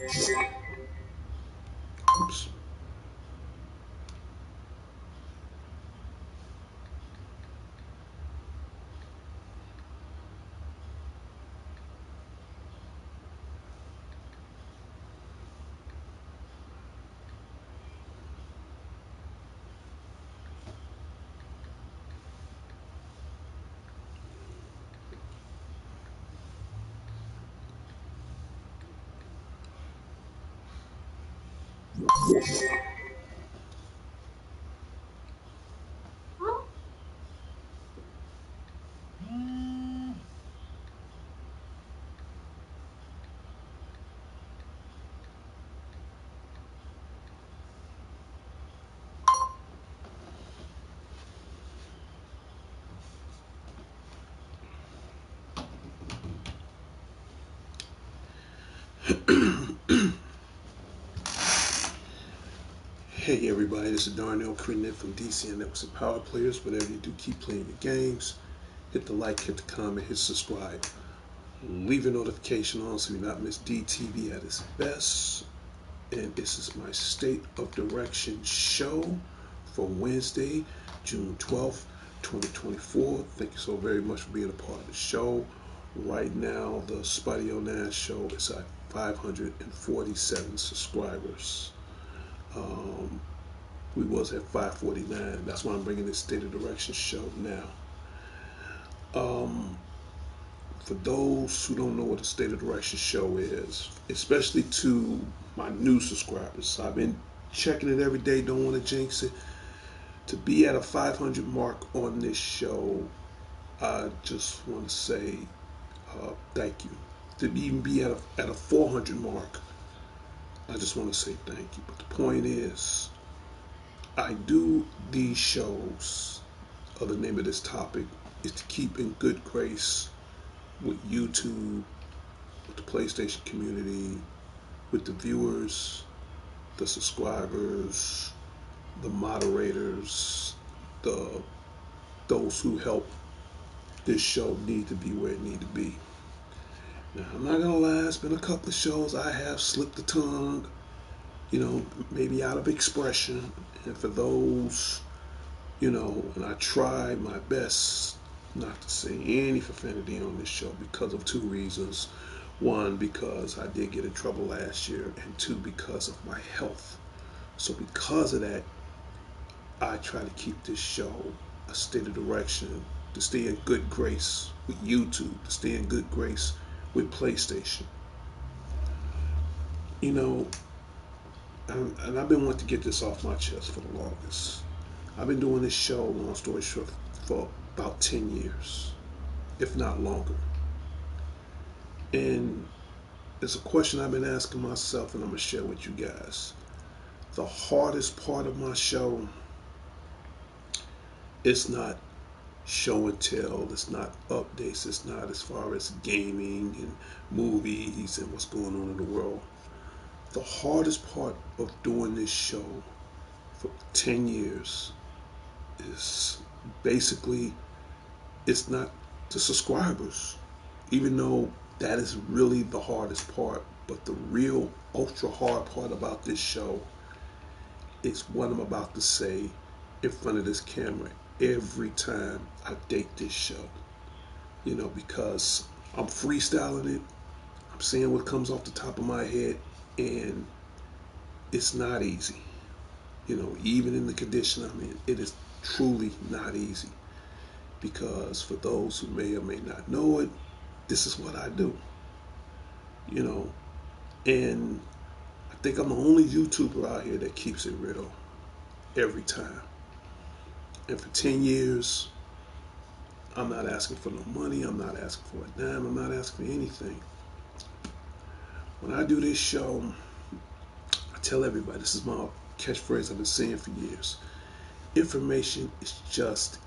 Oops. Hey everybody, this is Darnell Crennet from DC and Networks of Power Players. Whatever you do, keep playing your games. Hit the like, hit the comment, hit subscribe. Leave your notification on so you not miss DTV at its best. And this is my State of Direction show for Wednesday, June 12th, 2024. Thank you so very much for being a part of the show. Right now, the Spidey Nash show is at 547 subscribers. We was at 549. That's why I'm bringing this State of Direction show now. Um, for those who don't know what a State of Direction show is, especially to my new subscribers, I've been checking it every day, don't want to jinx it. To be at a 500 mark on this show, I just want to say thank you. To even be at a 400 mark, I just want to say thank you. But the point is, I do these shows, the name of this topic is to keep in good grace with YouTube, with the PlayStation community, with the viewers, the subscribers, the moderators, the those who help this show need to be where it need to be. Now, I'm not gonna lie, it's been a couple of shows I have slipped the tongue, maybe out of expression, and for those, and I try my best not to say any profanity on this show because of two reasons. One, because I did get in trouble last year, and two, because of my health. So because of that, I try to keep this show a state of direction, to stay in good grace with YouTube, to stay in good grace with PlayStation. You know, and I've been wanting to get this off my chest for the longest. I've been doing this show, long story short, for about 10 years, if not longer. And it's a question I've been asking myself, and I'm going to share with you guys. The hardest part of my show is not show and tell, it's not updates, it's not as far as gaming and movies and what's going on in the world. The hardest part of doing this show for 10 years is basically, it's not the subscribers, even though that is really the hardest part. But the real ultra hard part about this show is what I'm about to say in front of this camera every time I date this show. Because I'm freestyling it, I'm saying what comes off the top of my head, and it's not easy. Even in the condition I'm in, it is truly not easy. Because for those who may or may not know it, this is what I do. You know, and I think I'm the only YouTuber out here that keeps it real every time. And for 10 years, I'm not asking for no money. I'm not asking for a dime. I'm not asking for anything. When I do this show, I tell everybody, this is my catchphrase I've been saying for years. Information is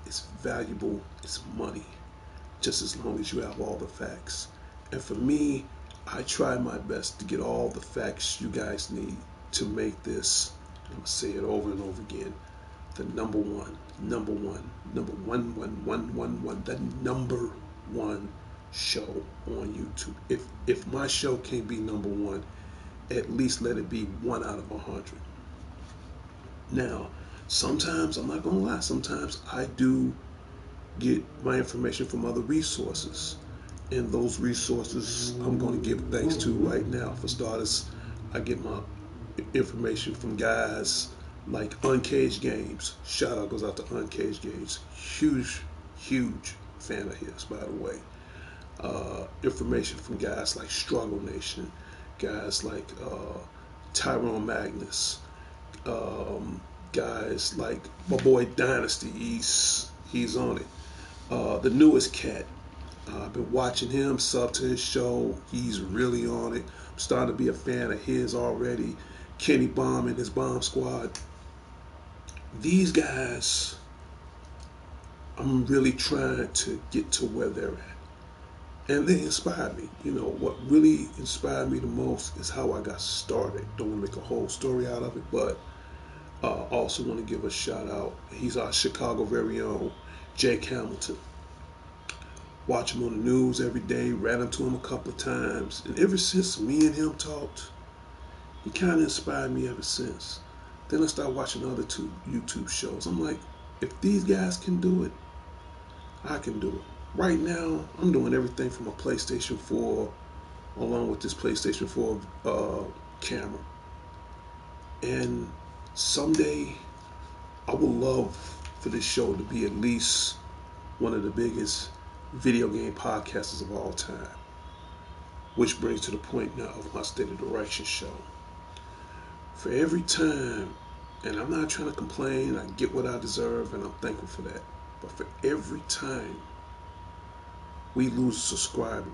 it's valuable, it's money, just as long as you have all the facts. And for me, I try my best to get all the facts you guys need to make this, I'm going to say it over and over again, the number one, the number one show on YouTube. If my show can't be number one, at least let it be 1 out of 100. Now, sometimes, I'm not going to lie, sometimes I do get my information from other resources. And those resources I'm going to give thanks to right now. For starters, I get my information from guys like Uncaged Games. Shout out goes out to Uncaged Games. Huge fan of his, by the way. Information from guys like Struggle Nation, guys like Tyrone Magnus, guys like my boy Dynasty. He's on it. The newest cat. I've been watching him, sub to his show. He's really on it. I'm starting to be a fan of his already. Kenny Bomb and his Bomb Squad. These guys, I'm really trying to get to where they're at. And they inspired me. You know, what really inspired me the most is how I got started. Don't want to make a whole story out of it, but also want to give a shout out. He's our Chicago very own, Jake Hamilton. Watch him on the news every day, ran into him a couple of times. And ever since me and him talked, he kind of inspired me ever since. Then I started watching other two YouTube shows. I'm like, if these guys can do it, I can do it. Right now, I'm doing everything from a PlayStation 4 along with this PlayStation 4 camera. And someday, I would love for this show to be at least one of the biggest video game podcasters of all time. Which brings to the point now of my State of Direction show. For every time, and I'm not trying to complain, I get what I deserve and I'm thankful for that. But for every time we lose a subscriber,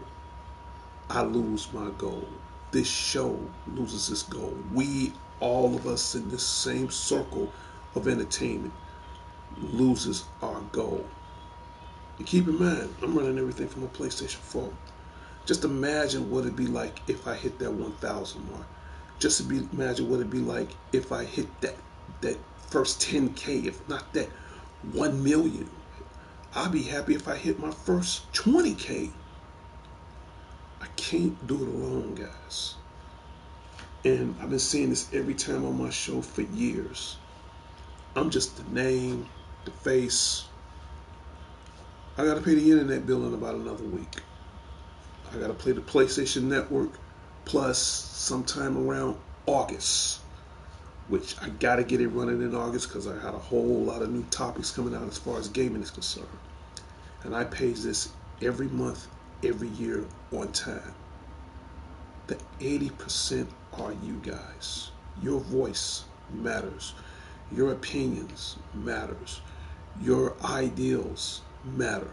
I lose my goal. This show loses its goal. We, all of us in this same circle of entertainment, loses our goal. And keep in mind, I'm running everything from a PlayStation 4. Just imagine what it'd be like if I hit that 1,000 mark. Just imagine what it'd be like if I hit that first 10K, if not that 1 million. I'd be happy if I hit my first 20K. I can't do it alone, guys. And I've been saying this every time on my show for years. I'm just the name, the face. I gotta pay the internet bill in about another week. I gotta play the PlayStation Network plus sometime around August, which I gotta get it running in August because I had a whole lot of new topics coming out as far as gaming is concerned. And I pay this every month, every year on time. The 80% are you guys. Your voice matters. Your opinions matters. Your ideals matter.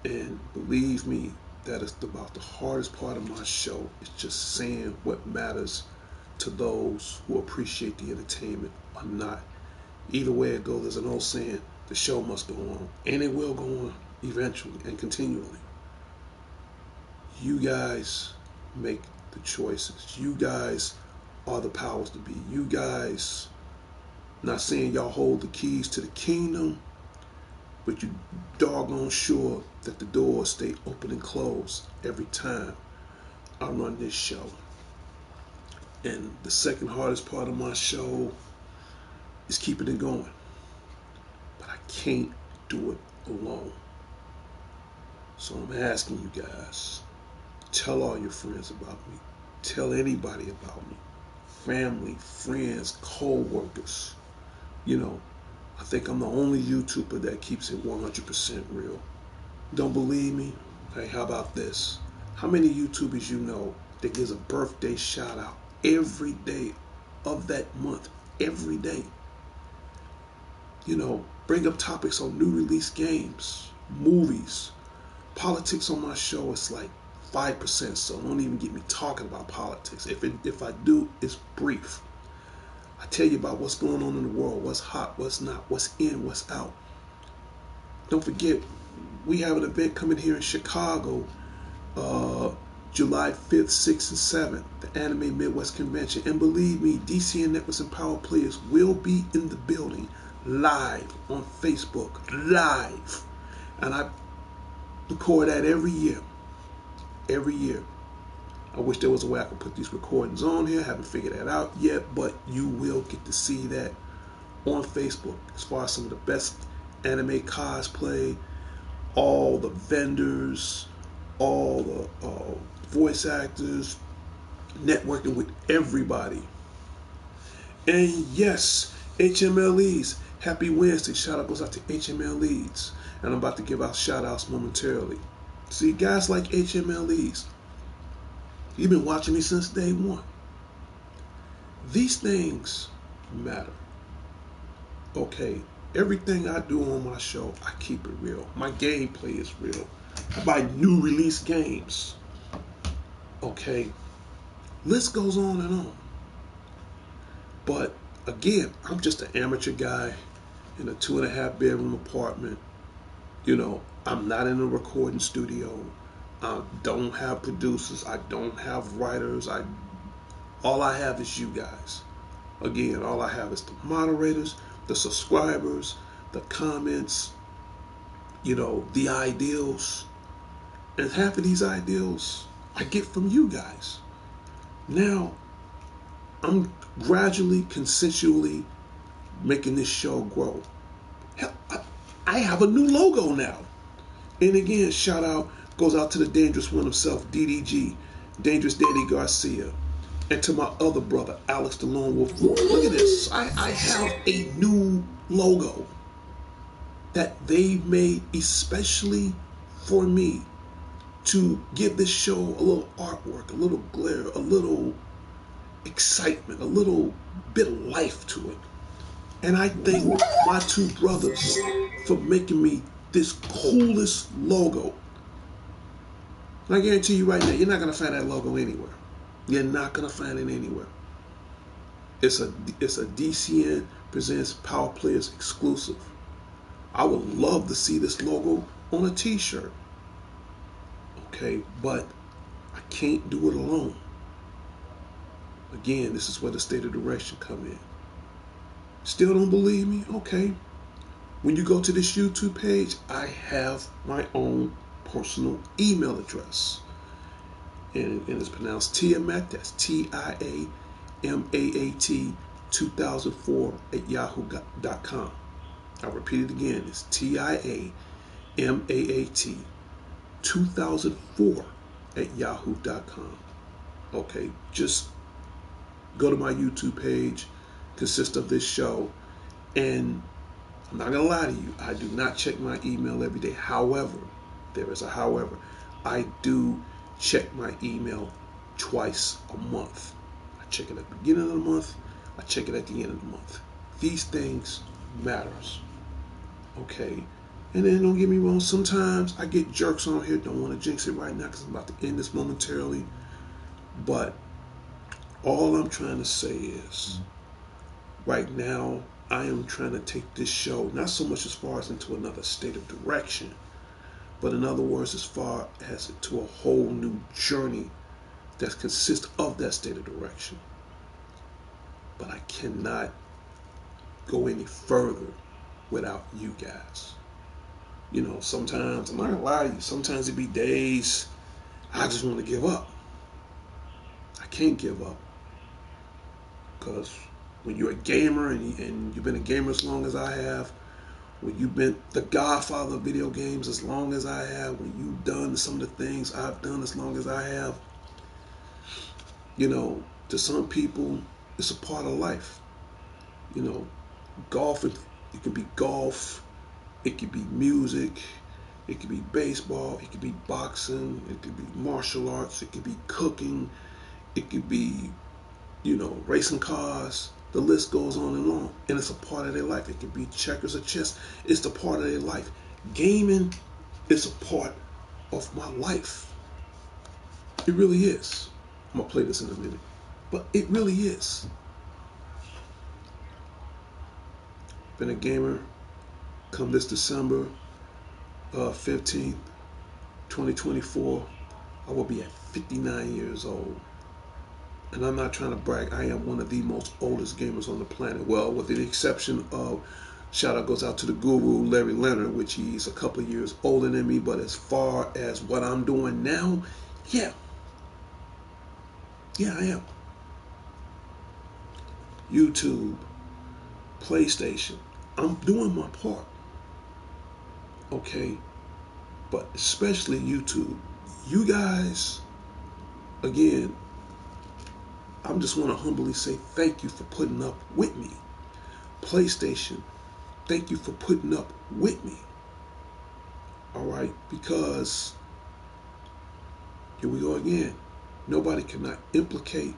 And believe me, that is about the hardest part of my show. It's just saying what matters to those who appreciate the entertainment or not. Either way it goes, there's an old saying, the show must go on. And it will go on eventually and continually. You guys make the choices. You guys are the powers to be. You guys, not saying y'all hold the keys to the kingdom, but you doggone sure that the doors stay open and closed every time I run this show. And the second hardest part of my show is keeping it going. But I can't do it alone. So I'm asking you guys, tell all your friends about me. Tell anybody about me. Family, friends, co-workers. You know, I think I'm the only YouTuber that keeps it 100% real. Don't believe me? Hey, how about this? How many YouTubers you know that gives a birthday shout out every day of that month? Every day. You know, bring up topics on new release games, movies. Politics on my show is like 5%, so don't even get me talking about politics. If I do, it's brief. I tell you about what's going on in the world, what's hot, what's not, what's in, what's out. Don't forget, we have an event coming here in Chicago, July 5th, 6th, and 7th, the Anime Midwest Convention. And believe me, DCN Networks and Power Players will be in the building, live on Facebook, live. And I record that every year. Every year. I I wish there was a way I could put these recordings on here. I haven't figured that out yet, but you will get to see that on Facebook as far as some of the best anime cosplay, all the vendors, all the voice actors, networking with everybody. And yes, HMLEs, happy Wednesday. Shout out goes out to HMLEs. And I'm about to give out shout outs momentarily. See, guys like HMLEs, you've been watching me since day one. These things matter. Okay, everything I do on my show, I keep it real. My gameplay is real. I buy new release games. Okay, list goes on and on. But again, I'm just an amateur guy in a 2.5 bedroom apartment. You know, I'm not in a recording studio. I don't have producers. I don't have writers. All I have is you guys. Again, all I have is the moderators, the subscribers, the comments, you know, the ideals. And half of these ideals I get from you guys. Now, I'm gradually, consensually making this show grow. Hell, I have a new logo now. And again, shout out goes out to the dangerous one himself, DDG, Dangerous Danny Garcia. And to my other brother, Alex the Lone Wolf. Look at this. I have a new logo that they made especially for me to give this show a little artwork, a little glare, a little excitement, a little bit of life to it. And I thank my two brothers for making me this coolest logo. And I guarantee you right now, you're not going to find that logo anywhere. You're not going to find it anywhere. It's a DCN Presents Power Players exclusive. I would love to see this logo on a t-shirt. Okay, but I can't do it alone. Again, this is where the state of direction come in. Still don't believe me? Okay. When you go to this YouTube page, I have my own personal email address. And it's pronounced Tiamat. That's TIAMAAT 2004 at yahoo.com. I'll repeat it again. It's TIAMAAT 2004 at yahoo.com. Okay, just go to my YouTube page, consists of this show, and I'm not going to lie to you, I do not check my email every day. However, there is a however, I do check my email twice a month. I check it at the beginning of the month, I check it at the end of the month. These things matters. Okay, and then don't get me wrong, sometimes I get jerks on here, don't want to jinx it right now because I'm about to end this momentarily, but all I'm trying to say is, right now, I am trying to take this show, not so much as far as into another state of direction, but in other words, as far as to a whole new journey that consists of that state of direction. But I cannot go any further without you guys. You know, sometimes, I'm not gonna lie to you, sometimes it be days I just want to give up. I can't give up. Because when you're a gamer and you've been a gamer as long as I have, when you've been the godfather of video games as long as I have, when you've done some of the things I've done as long as I have, you know, to some people, it's a part of life. You know, golf, it could be golf, it could be music, it could be baseball, it could be boxing, it could be martial arts, it could be cooking, it could be, you know, racing cars. The list goes on and on. And it's a part of their life. It could be checkers or chess. It's the part of their life. Gaming is a part of my life. It really is. I'm going to play this in a minute. But it really is. Been a gamer come this December 15th, 2024. I will be at 59 years old. And I'm not trying to brag, I am one of the most oldest gamers on the planet. Well, with the exception of, shout out goes out to the guru, Larry Leonard, which he's a couple of years older than me. But as far as what I'm doing now, yeah, Yeah, I am. YouTube, PlayStation. I'm doing my part. Okay? But especially YouTube. You guys, again, I just want to humbly say thank you for putting up with me. PlayStation, thank you for putting up with me. All right? Because here we go again. Nobody cannot implicate,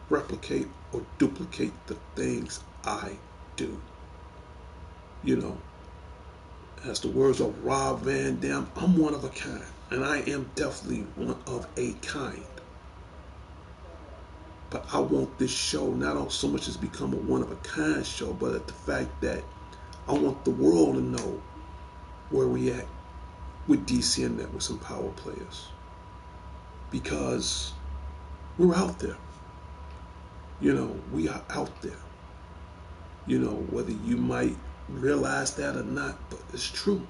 replicate, or duplicate the things I do. You know, as the words of Rob Van Dam, I'm one of a kind. And I am definitely one of a kind. But I want this show not so much as become a one of a kind show, but the fact that I want the world to know where we at with DCN Networks and Power Players. Because we're out there. You know, we are out there. You know, whether you might realize that or not, but it's true.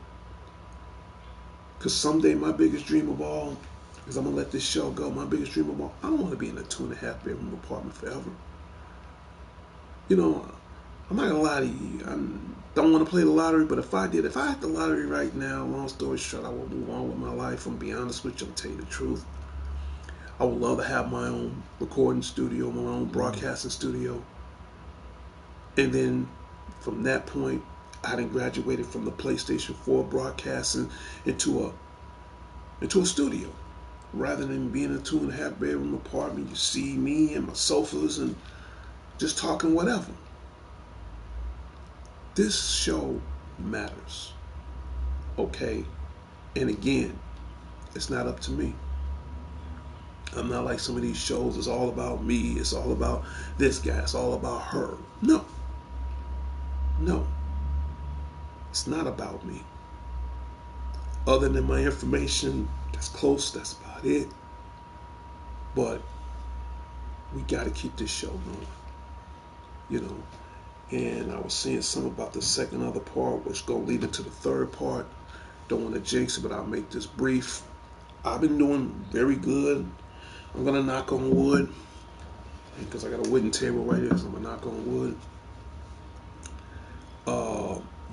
Because someday my biggest dream of all, because I'm going to let this show go, my biggest dream of all, I don't want to be in a 2.5 bedroom apartment forever. You know, I'm not going to lie to you. I don't want to play the lottery, but if I had the lottery right now, long story short, I would move on with my life. I'm going to be honest with you, I'm telling you the truth. I would love to have my own recording studio, my own broadcasting studio. And then from that point, I done graduated from the PlayStation 4 broadcasting into a studio. Rather than being in a 2.5 bedroom apartment, you see me and my sofas and just talking whatever. This show matters. Okay? And again, it's not up to me. I'm not like some of these shows. It's all about me. It's all about this guy. It's all about her. No. No. It's not about me. Other than my information, that's close. That's about it. But we got to keep this show going. You know. And I was saying something about the second other part, which going to lead into the third part. Don't want to jinx it, but I'll make this brief. I've been doing very good. I'm going to knock on wood. Because I got a wooden table right here, so I'm going to knock on wood.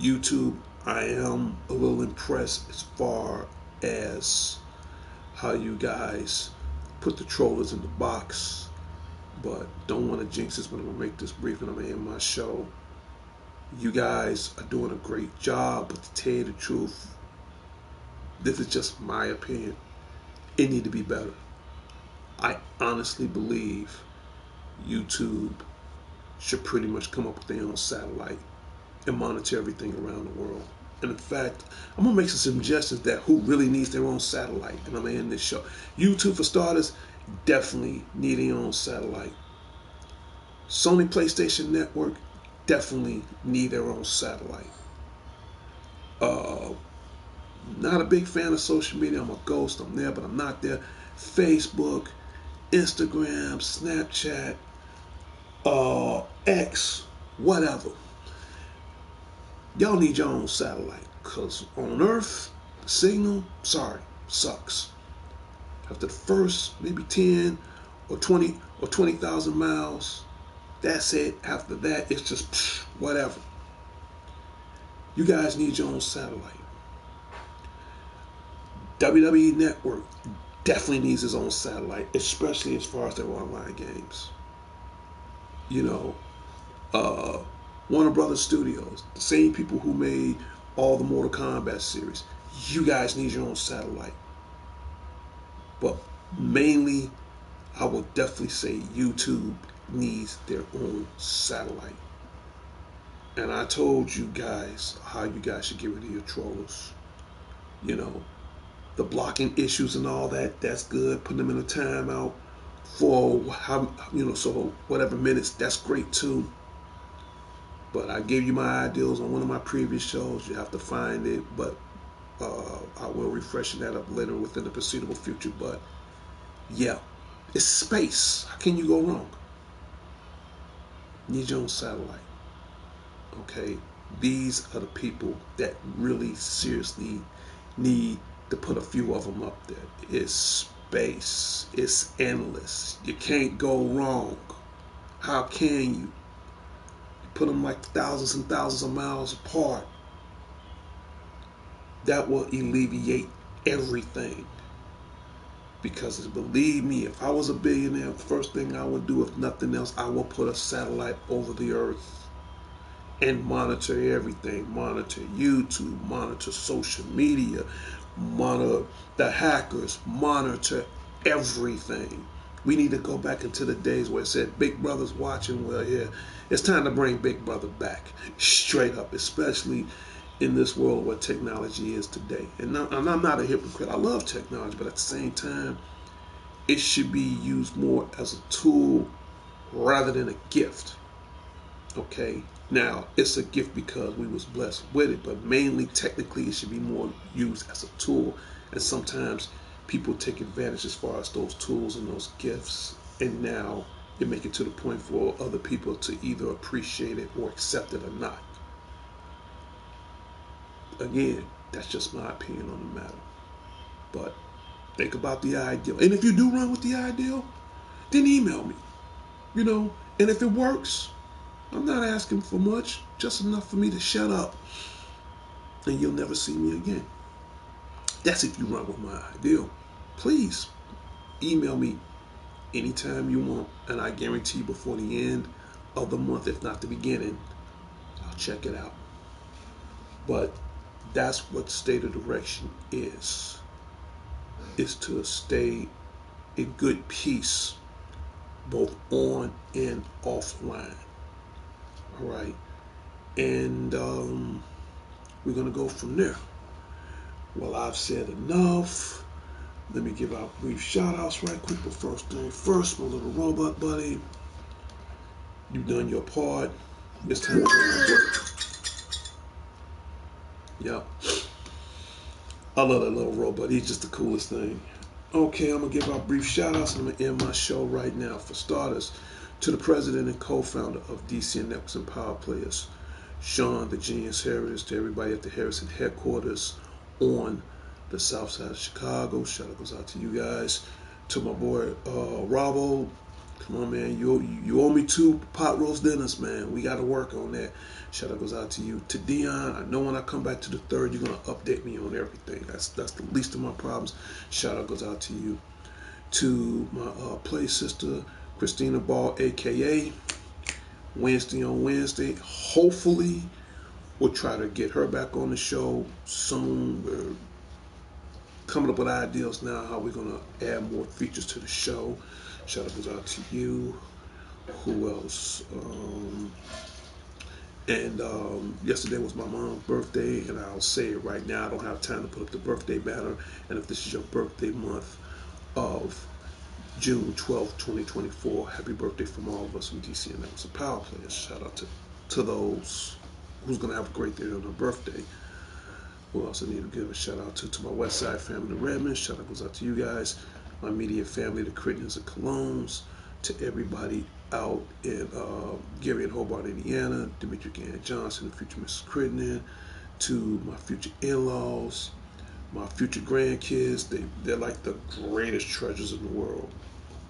YouTube, I am a little impressed as far as how you guys put the trollers in the box. But don't want to jinx this, but I'm going to make this brief and I'm going to end my show. You guys are doing a great job, but to tell you the truth, this is just my opinion. It need to be better. I honestly believe YouTube should pretty much come up with their own satellite and monitor everything around the world. And in fact, I'm going to make some suggestions that who really needs their own satellite. And I'm going to end this show. YouTube, for starters, definitely need their own satellite. Sony PlayStation Network definitely need their own satellite. Not a big fan of social media. I'm a ghost. I'm there, but I'm not there. Facebook, Instagram, Snapchat, X, whatever. Y'all need your own satellite. Because on Earth, signal, sorry, sucks. After the first maybe 10 or 20 or 20,000 miles, that's it. After that, it's just whatever. You guys need your own satellite. WWE Network definitely needs his own satellite, especially as far as their online games. You know, Warner Brothers Studios, the same people who made all the Mortal Kombat series. You guys need your own satellite. But mainly, I will definitely say YouTube needs their own satellite. And I told you guys how you guys should get rid of your trollers. You know, the blocking issues and all that, that's good. Putting them in a timeout for how, so whatever minutes, that's great too. But I gave you my ideals on one of my previous shows. You have to find it, but I will refresh that up later within the foreseeable future. But yeah, it's space. How can you go wrong? You need your own satellite. Okay, these are the people that really seriously need to put a few of them up there. It's base. It's endless. You can't go wrong. How can you? Put them like thousands and thousands of miles apart. That will alleviate everything. Because believe me, if I was a billionaire, the first thing I would do, if nothing else, I would put a satellite over the earth and monitor everything. Monitor YouTube, monitor social media, monitor the hackers, monitor everything. We need to go back into the days where it said Big Brother's watching. Well, yeah, it's time to bring Big Brother back, straight up, especially in this world where technology is today. And I'm not a hypocrite. I love technology, but at the same time, it should be used more as a tool rather than a gift. Okay, now it's a gift because we was blessed with it, but mainly technically it should be more used as a tool. And sometimes people take advantage as far as those tools and those gifts, and now you make it to the point for other people to either appreciate it or accept it or not. Again, that's just my opinion on the matter. But think about the ideal, and if you do run with the ideal, then email me. And if it works, I'm not asking for much, just enough for me to shut up, and you'll never see me again. That's if you run with my ideal. Please email me anytime you want, and I guarantee before the end of the month, if not the beginning, I'll check it out. But that's what state of direction is to stay in good peace, both on and offline. All right, and we're gonna go from there. Well, I've said enough. Let me give out brief shout outs right quick. But first thing first, my little robot buddy, you've done your part. It's time to go work. Yep. I love that little robot. He's just the coolest thing. Okay, I'm going to give out brief shout outs and I'm going to end my show right now. For starters, to the president and co-founder of DCN Networks and Power Players, Sean the Genius Harris, to everybody at the Harrison headquarters on the south side of Chicago. Shout out goes out to you guys. To my boy Rabo, come on man, you owe me 2 pot roast dinners, man. We got to work on that. Shout out goes out to you. To Dion, I know when I come back to the 3rd, you're gonna update me on everything. That's the least of my problems. Shout out goes out to you. To my play sister Christina Ball, aka Wednesday on Wednesday. Hopefully, we'll try to get her back on the show soon. We're coming up with ideas now how we're gonna add more features to the show. Shout out goes out to you. Who else? And yesterday was my mom's birthday, and I'll say it right now, I don't have time to put up the birthday banner. And if this is your birthday month of June 12th, 2024, happy birthday from all of us from DC and Networks of Power Players. Shout out to those who's going to have a great day on their birthday. Who else I need to give a shout out to my West Side family, the Redmonds. Shout out goes out to you guys. My immediate family, the Crittens and Colognes. To everybody out in Gary and Hobart, Indiana. Dimitri Gann Johnson, the future Mrs. Crittenden. To my future in-laws, my future grandkids. They're like the greatest treasures in the world.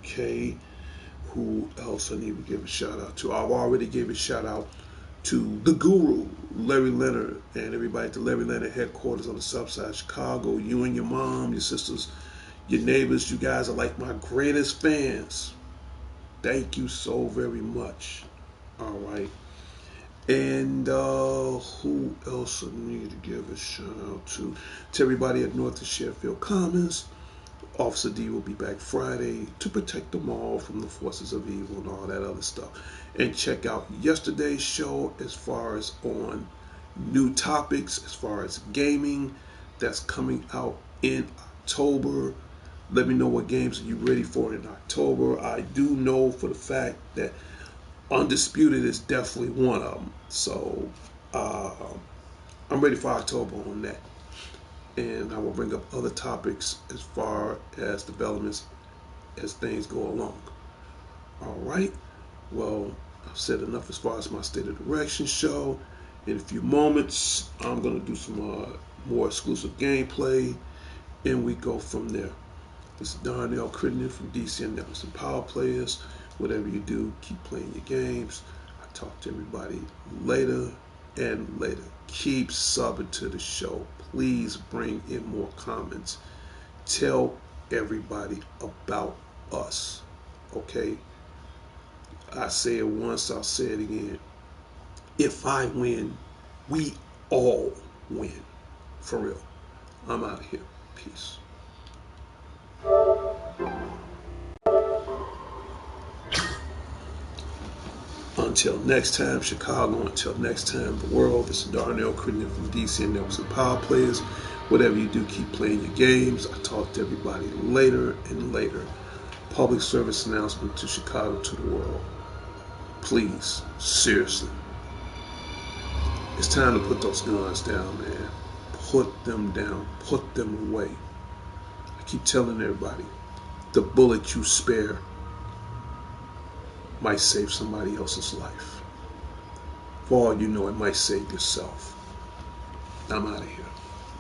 Okay. Who else I need to give a shout out to? I've already gave a shout out to the guru, Larry Leonard, and everybody at the Larry Leonard headquarters on the south side of Chicago. You and your mom, your sisters, your neighbors, you guys are like my greatest fans. Thank you so very much. All right. And who else I need to give a shout out to? To everybody at North of Sheffield Commons. Officer D will be back Friday to protect them all from the forces of evil and all that other stuff. And check out yesterday's show as far as on new topics, as far as gaming that's coming out in October. Let me know what games are you ready for in October. I do know for the fact that Undisputed is definitely one of them. So I'm ready for October on that. And I will bring up other topics as far as developments as things go along. All right. Well, I've said enough as far as my State of Direction show. In a few moments, I'm going to do some more exclusive gameplay, and we go from there. This is Darnell Crittenden from DC and Nelson Power Players. Whatever you do, keep playing your games. I talk to everybody later and later. Keep subbing to the show. Please bring in more comments. Tell everybody about us. Okay? I say it once, I'll say it again. If I win, we all win. For real. I'm out of here. Peace. Until next time, Chicago. Until next time, the world. This is Darnell Crittenden from DC and Nelson Power Players. Whatever you do, keep playing your games. I talk to everybody later and later. Public service announcement to Chicago, to the world. Please, seriously. It's time to put those guns down, man. Put them down. Put them away. I keep telling everybody, the bullet you spare might save somebody else's life. For all you know, it might save yourself. I'm out of here.